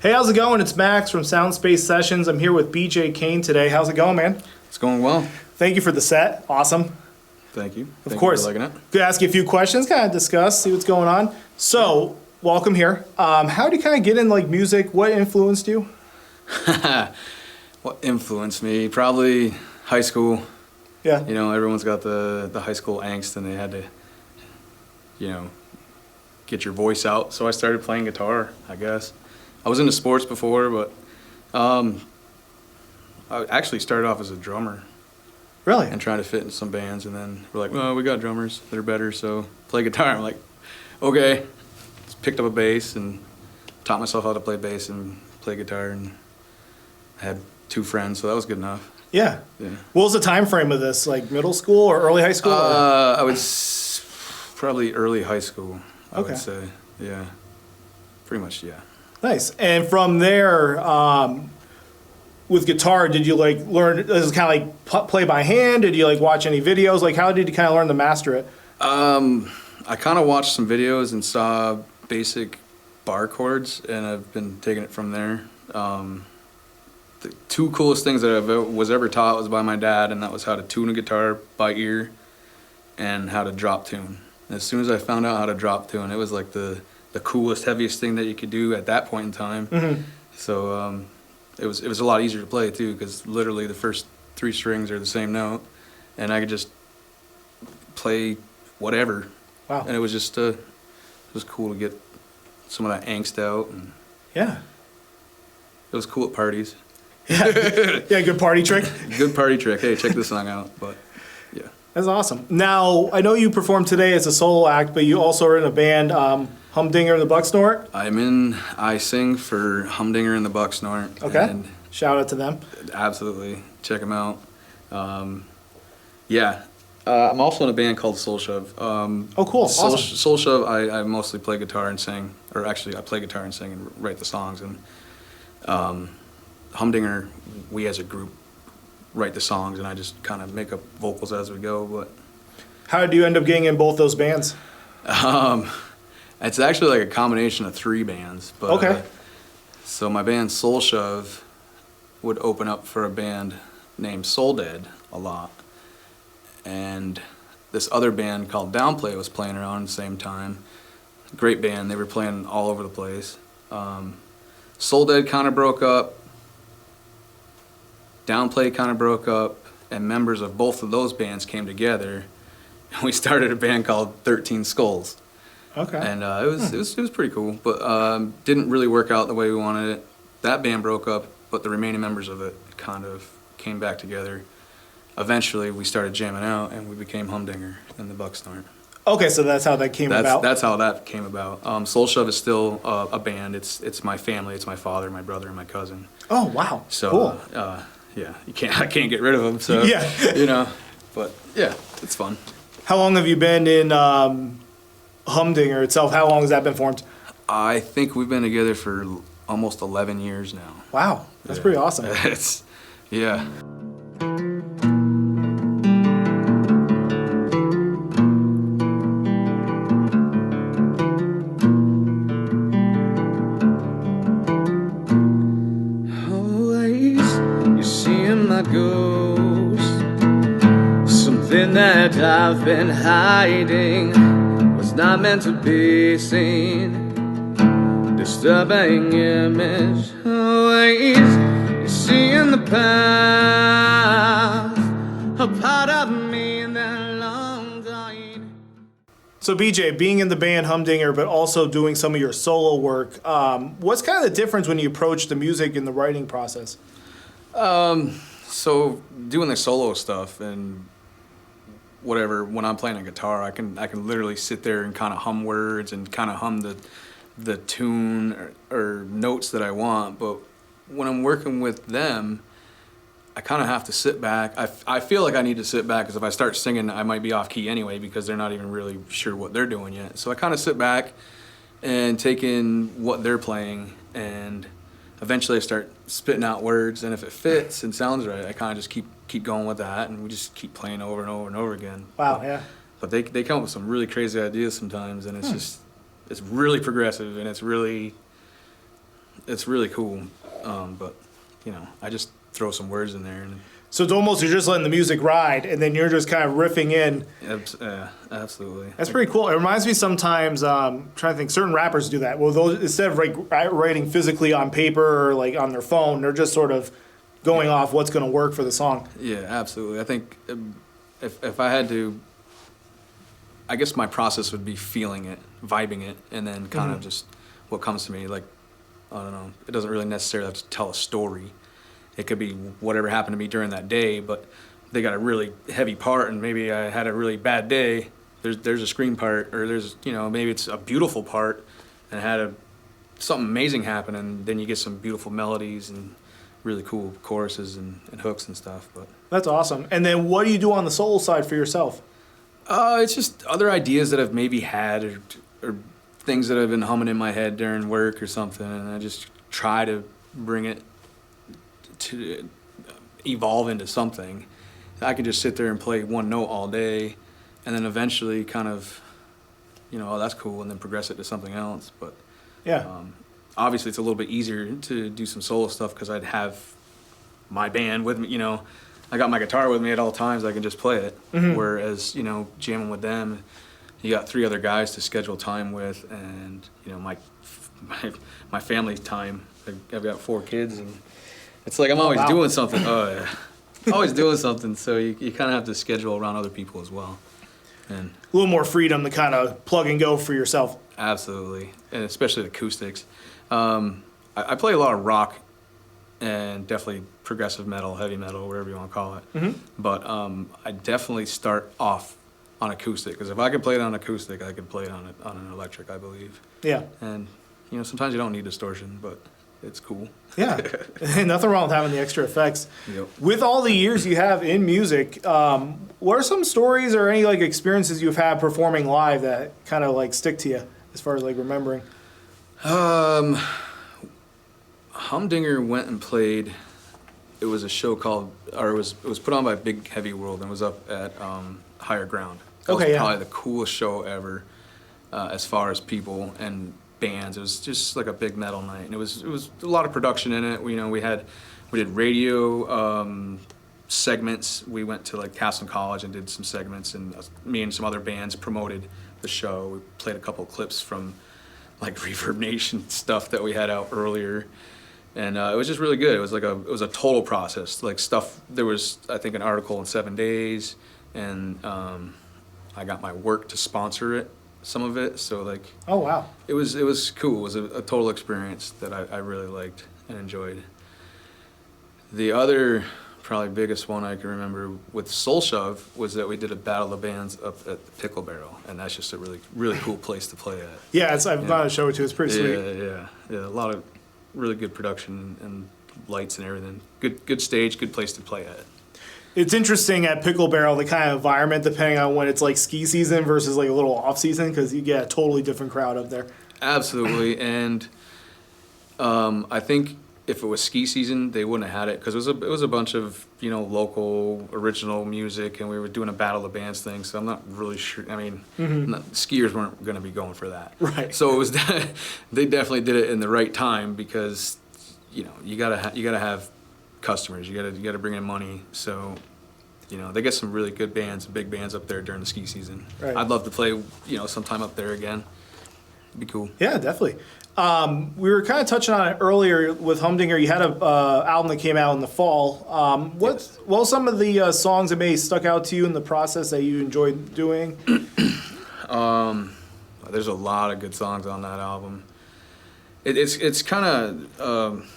Hey, how's it going? It's Max from Soundspace Sessions. I'm here with BJ Cain today. How's it going, man? It's going well. Thank you for the set. Awesome. Thank you. Of course. You for liking it. Could ask you a few questions, kind of discuss, see what's going on. So, welcome here. How did you kind of get in like music? What influenced you? What influenced me? Probably high school. Yeah. You know, everyone's got the high school angst, and they had to, you know, get your voice out. So I started playing guitar, I guess. I was into sports before, but I actually started off as a drummer. Really? And trying to fit in some bands, and then we're like, well, we got drummers that are better, so play guitar. I'm like, okay. Just picked up a bass and taught myself how to play bass and play guitar, and I had 2 friends, so that was good enough. Yeah. Yeah. What was the time frame of this? Like middle school or early high school? I would probably early high school, I Okay. would say. Yeah. Pretty much, yeah. Nice. And from there, with guitar, did you like learn? Is it kind of like play by hand? Did you like watch any videos? Like, how did you kind of learn to master it? I kind of watched some videos and saw basic bar chords, and I've been taking it from there. The 2 coolest things that I was ever taught was by my dad, and that was how to tune a guitar by ear and how to drop tune. And as soon as I found out how to drop tune, it was like the coolest, heaviest thing that you could do at that point in time. Mm-hmm. So it was a lot easier to play too, because literally the first 3 strings are the same note, and I could just play whatever. Wow. And it was just it was cool to get some of that angst out, and Yeah. it was cool at parties. Yeah. Yeah. Good party trick. Good party trick. Hey, check this song out. But yeah. That's awesome. Now, I know you performed today as a solo act, but you also are in a band, Humdinger and the Bucksnort. I sing for Humdinger and the Bucksnort. Okay. And shout out to them. absolutely. Check them out. Yeah. I'm also in a band called Soul Shove. Oh, cool. Awesome. Soul Shove, I mostly play guitar and sing. Or actually, I play guitar and sing and write the songs. And Humdinger, we as a group write the songs, and I just kind of make up vocals as we go. But How did you end up getting in both those bands? it's actually like a combination of 3 bands. But, Okay. So my band Soul Shove would open up for a band named Soul Dead a lot. And this other band called Downplay was playing around at the same time. Great band. They were playing all over the place. Soul Dead kind of broke up. Downplay kind of broke up. And members of both of those bands came together. And we started a band called 13 Skulls. Okay. And it was pretty cool. But didn't really work out the way we wanted it. That band broke up, but the remaining members of it kind of came back together. Eventually, we started jamming out, and we became Humdinger and the Bucksnort. Okay, so that's how that came about. That's how that came about. Soul Shove is still a band. It's my family. It's my father, my brother, and my cousin. Oh, wow. So, cool. Yeah, I can't get rid of them. So Yeah. you know, but yeah, it's fun. How long have you been in Humdinger itself? How long has that been formed? I think we've been together for almost 11 years now. Wow, that's Yeah. pretty awesome. It's yeah. Ghost. Something that I've been hiding was not meant to be seen. Disturbing image. Always you see in the past a part of me that long died. So BJ, being in the band Humdinger, but also doing some of your solo work, what's kind of the difference when you approach the music and the writing process? So doing the solo stuff and whatever, when I'm playing a guitar, I can literally sit there and kind of hum words and kind of hum the tune or notes that I want. But when I'm working with them, I kind of have to sit back. I feel like I need to sit back, because if I start singing, I might be off key anyway, because they're not even really sure what they're doing yet. So I kind of sit back and take in what they're playing, and eventually I start spitting out words, and if it fits and sounds right, I kind of just keep going with that, and we just keep playing over and over and over again. Wow, yeah. But they come up with some really crazy ideas sometimes, and it's just, it's really progressive, and it's really, it's really cool. But I just throw some words in there, and So it's almost you're just letting the music ride, and then you're just kind of riffing in. absolutely. That's pretty cool. It reminds me sometimes. Trying to think, certain rappers do that. Well, those instead of like writing physically on paper or like on their phone, they're just sort of going off what's going to work for the song. Yeah, absolutely. I think if I had to, I guess my process would be feeling it, vibing it, and then kind of just what comes to me. Like, I don't know. It doesn't really necessarily have to tell a story. It could be whatever happened to me during that day, but they got a really heavy part, and maybe I had a really bad day. There's a screen part, or there's maybe it's a beautiful part, and had something amazing happen, and then you get some beautiful melodies and really cool choruses and hooks and stuff. But That's awesome. And then what do you do on the solo side for yourself? it's just other ideas that I've maybe had, or things that have been humming in my head during work or something, and I just try to bring it to evolve into something. I can just sit there and play one note all day, and then eventually kind of, oh, that's cool, and then progress it to something else. But Yeah. obviously it's a little bit easier to do some solo stuff because I'd have my band with me. I got my guitar with me at all times. I can just play it. Whereas jamming with them, you got 3 other guys to schedule time with, and my family time. I've got 4 kids, and it's like I'm always wow. doing something. Oh yeah, always doing something. So you kind of have to schedule around other people as well, and A little more freedom to kind of plug and go for yourself. absolutely, and especially the acoustics. I play a lot of rock, and definitely progressive metal, heavy metal, whatever you want to call it. But I definitely start off on acoustic, because if I could play it on acoustic, I could play it on an electric, I believe. Yeah. And sometimes you don't need distortion, but it's cool. Yeah. Nothing wrong with having the extra effects. Yep. With all the years you have in music, what are some stories or any like experiences you've had performing live that kind of like stick to you as far as like remembering? Humdinger went and played. It was a show called, or it was put on by Big Heavy World, and was up at Higher Ground. That was probably the coolest show ever, as far as people and bands. It was just like a big metal night, and it was a lot of production in it. We did radio segments. We went to like Castle College and did some segments, and me and some other bands promoted the show. We played a couple of clips from like Reverb Nation stuff that we had out earlier. And it was just really good. It was a total process. Like stuff, there was, I think, an article in 7 days, and I got my work to sponsor it, some of it. So like, Oh, wow. it was cool. It was a total experience that I really liked and enjoyed. The other probably biggest one I can remember with Soul Shove was that we did a Battle of the Bands up at the Pickle Barrel, and that's just a really, really cool place to play at. Yeah, I've gone to show it too. It's pretty sweet. Yeah. A lot of really good production and lights and everything. Good stage, good place to play at. It's interesting at Pickle Barrel, the kind of environment, depending on when it's like ski season versus like a little off season, because you get a totally different crowd up there. Absolutely, and I think if it was ski season, they wouldn't have had it, because it was a bunch of local original music, and we were doing a Battle of the Bands thing. So I'm not really sure. I mean, skiers weren't going to be going for that. Right. So it was they definitely did it in the right time, because you gotta have customers. You gotta bring in money. So they get some really good bands, big bands up there during the ski season. Right. I'd love to play sometime up there again. It'd be cool. Yeah, definitely. We were kind of touching on it earlier with Humdinger. You had a album that came out in the fall. What were some of the songs that maybe stuck out to you in the process that you enjoyed doing? There's a lot of good songs on that album. It's kind of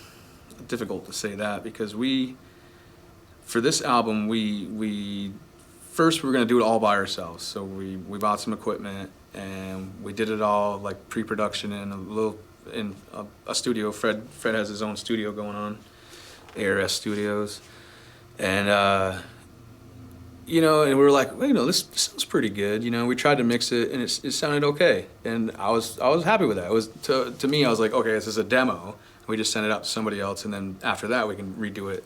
difficult to say that, because for this album we first we were gonna do it all by ourselves. So we bought some equipment, and we did it all like pre-production in a studio. Fred has his own studio going on, ARS Studios, and and we were like, well, this sounds pretty good. We tried to mix it, and it sounded okay, and I was happy with that. It was to me, I was like, okay, this is a demo. We just send it out to somebody else, and then after that we can redo it.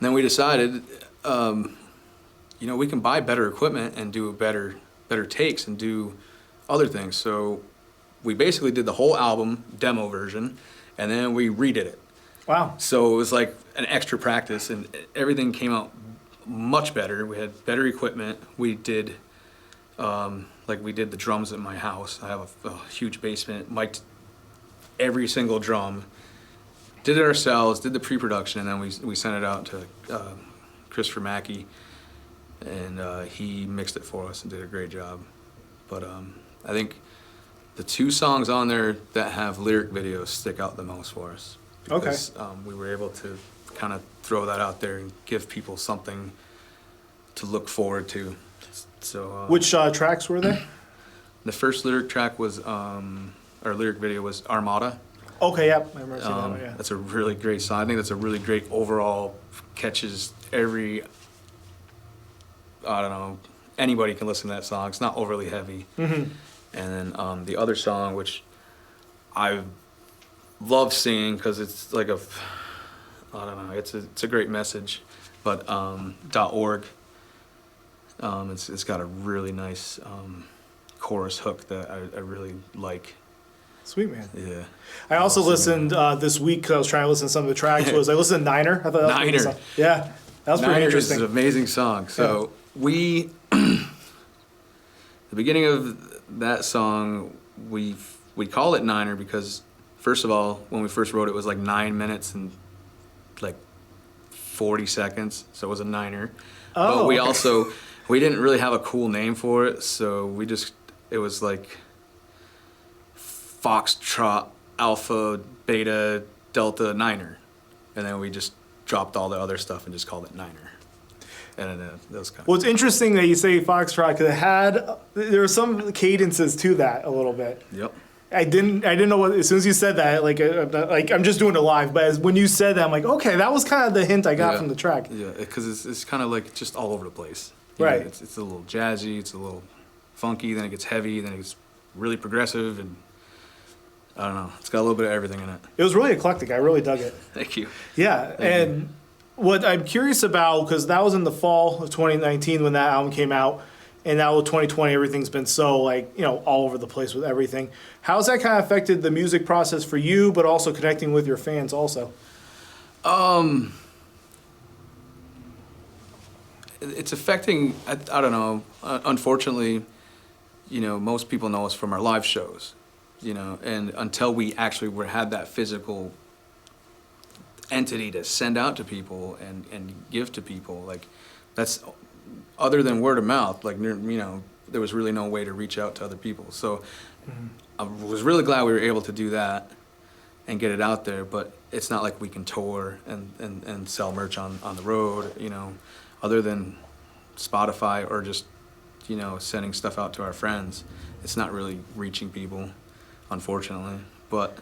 And then we decided, we can buy better equipment and do better takes and do other things. So we basically did the whole album demo version, and then we redid it. Wow. So it was like an extra practice, and everything came out much better. We had better equipment. We did, we did the drums at my house. I have a huge basement, mic'd every single drum, did it ourselves, did the pre-production, and then we sent it out to Christopher Mackey, and he mixed it for us and did a great job. But I think the 2 songs on there that have lyric videos stick out the most for us. Because, we were able to kind of throw that out there and give people something to look forward to. So Which tracks were they? the first lyric track was, or lyric video was Armada. Okay, yep. I remember seeing that one, yeah. That's a really great song. I think that's a really great overall, catches every, I don't know, anybody can listen to that song. It's not overly heavy. Mm-hmm. And then the other song, which I love singing because it's like I don't know, it's a great message. But .org, it's got a really nice chorus hook that I really like. Sweet, man. Yeah. I also listened this week because I was trying to listen to some of the tracks. I listened to Niner. I thought that was a pretty good Niner. song. Yeah, that was pretty Niner interesting. is an amazing song. So we, the beginning of that song, we call it Niner because, first of all, when we first wrote it, it was like 9 minutes and like 40 seconds, so it was a niner. Oh, but we okay. also, we didn't really have a cool name for it, so it was like Foxtrot, Alpha, Beta, Delta, Niner. And then we just dropped all the other stuff and just called it Niner. And that was kind of Well, it's interesting that you say Foxtrot because there were some cadences to that a little bit. Yep. I didn't know what, as soon as you said that, like I'm just doing it live, but when you said that, I'm like, okay, that was kind of the hint I got from the track. Yeah, because it's kind of like just all over the place. Right. It's a little jazzy, it's a little funky, then it gets heavy, then it gets really progressive, and I don't know. It's got a little bit of everything in it. It was really eclectic. I really dug it. Thank you. Yeah, and what I'm curious about, because that was in the fall of 2019 when that album came out, and now with 2020, everything's been so, all over the place with everything. How's that kind of affected the music process for you, but also connecting with your fans also? It's affecting, I don't know, unfortunately, most people know us from our live shows, and until we actually had that physical entity to send out to people and give to people, that's, other than word of mouth, there was really no way to reach out to other people. So I was really glad we were able to do that and get it out there, but it's not like we can tour and sell merch on the road, other than Spotify or just, sending stuff out to our friends. It's not really reaching people, unfortunately, but,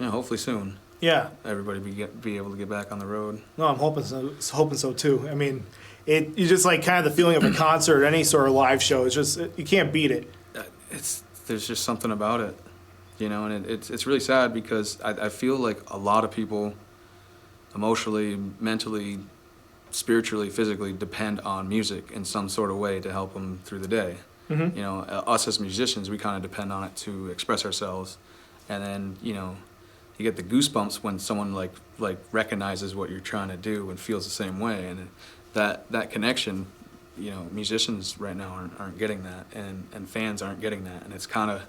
hopefully soon. Yeah. Everybody be able to get back on the road. No, I'm hoping so too. I mean, you just like kind of the feeling of a concert, any sort of live show. It's just, you can't beat it. There's just something about it, and it's really sad because I feel like a lot of people emotionally, mentally, spiritually, physically depend on music in some sort of way to help them through the day. Mm-hmm. Us as musicians, we kind of depend on it to express ourselves, and then you get the goosebumps when someone like recognizes what you're trying to do and feels the same way, and that connection, musicians right now aren't getting that, and fans aren't getting that, and it's kind of,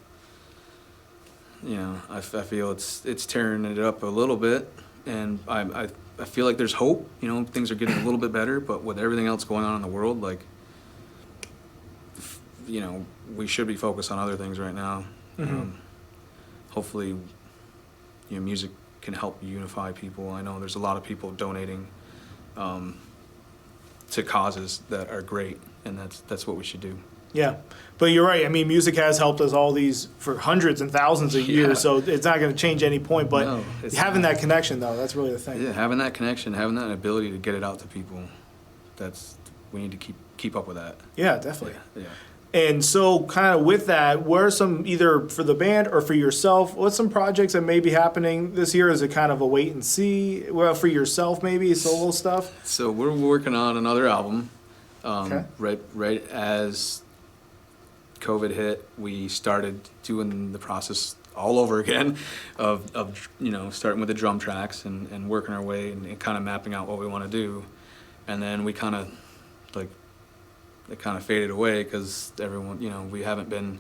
I feel it's tearing it up a little bit, and I feel like there's hope, things are getting a little bit better, but with everything else going on in the world, we should be focused on other things right now. Mm-hmm. Hopefully, music can help unify people. I know there's a lot of people donating to causes that are great, and that's what we should do. Yeah, but you're right. I mean, music has helped us all these for hundreds and thousands of years, so it's not going to change any point. But No, having that connection, though, that's really the thing. Yeah, having that connection, having that ability to get it out to people, we need to keep up with that. Yeah, definitely. Yeah. And so, kind of with that, what are some, either for the band or for yourself, what's some projects that may be happening this year? Is it kind of a wait and see? Well, for yourself, maybe solo stuff? So we're working on another album. Okay. Right as COVID hit, we started doing the process all over again, of you know, starting with the drum tracks and working our way and kind of mapping out what we want to do, and then we kind of like it kind of faded away because everyone, you know, we haven't been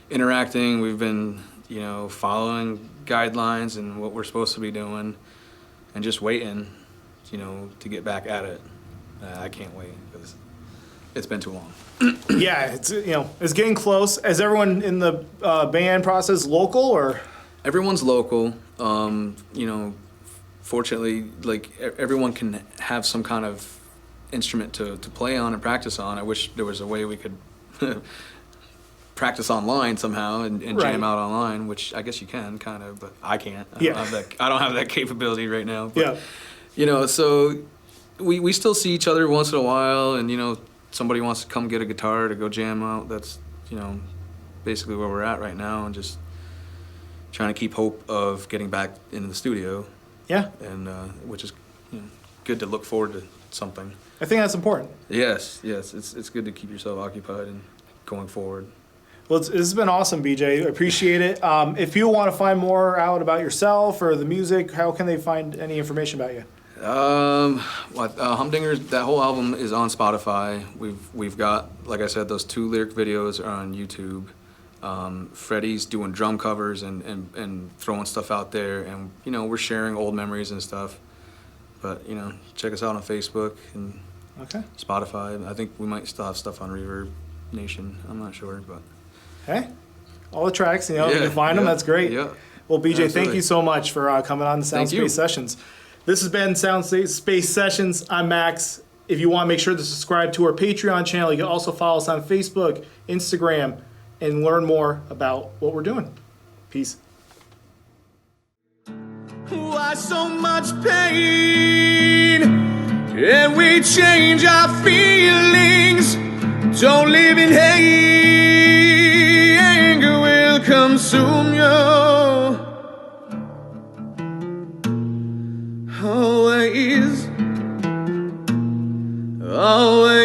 interacting. We've been, you know, following guidelines and what we're supposed to be doing, and just waiting, you know, to get back at it. I can't wait because it's been too long. Yeah, it's, you know, it's getting close. Is everyone in the band process local, or? Everyone's local. You know, fortunately, like everyone can have some kind of instrument to play on and practice on. I wish there was a way we could practice online somehow and jam out online, which I guess you can kind of, but I can't. I don't have that capability right now. But, Yeah. You know, so we still see each other once in a while, and you know, somebody wants to come get a guitar to go jam out. That's, you know, basically where we're at right now, and just trying to keep hope of getting back into the studio. Yeah. And which is, you know, good to look forward to something. I think that's important. Yes, it's good to keep yourself occupied and going forward. Well, this has been awesome, BJ. I appreciate it. If you want to find more out about yourself or the music, how can they find any information about you? Humdinger, that whole album is on Spotify. We've got, like I said, those 2 lyric videos are on YouTube. Freddie's doing drum covers and throwing stuff out there, and you know, we're sharing old memories and stuff. But you know, check us out on Facebook and Spotify. I think we might still have stuff on Reverb Nation. I'm not sure, but hey, all the tracks, you know, you can find them. That's great. Yeah. Well, BJ, Absolutely. Thank you so much for coming on the Sound Space Sessions. This has been Sound Space Sessions. I'm Max. If you want to make sure to subscribe to our Patreon channel, you can also follow us on Facebook, Instagram, and learn more about what we're doing. Peace. Why so much pain? And we change our feelings. Don't live in hate. Anger will consume you. Always, always.